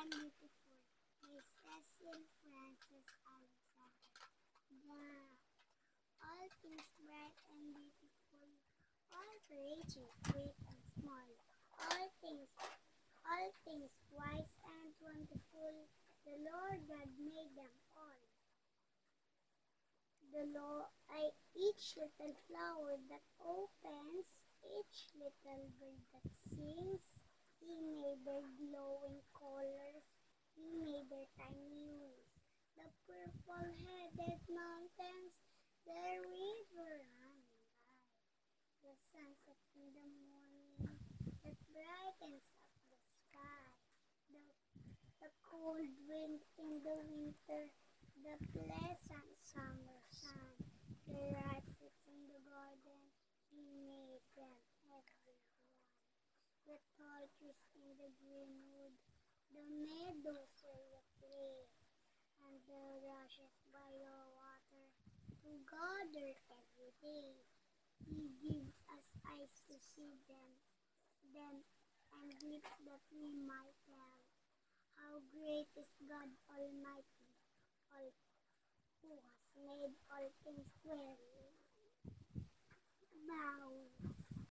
and beautiful by Cecil Frances Alexander. All things bright and beautiful, all creatures great and small, all things wise and wonderful, the Lord God made them all. Each little flower that opens, each little bird that sings, He made their glowing colors, He made their tiny wings, the purple-headed mountains, the river running by, the sunset in the morning that brightens up the sky, the, the cold wind in the winter, the pleasant summer sun, the ripe fruits in the garden, He made them every one. The tall trees in the greenwood, the meadows where you play, and the rushes by your water, to gather every day. He gives us eyes to see them, and lips that we might tell how great is God Almighty, all who has made all things well. Bow.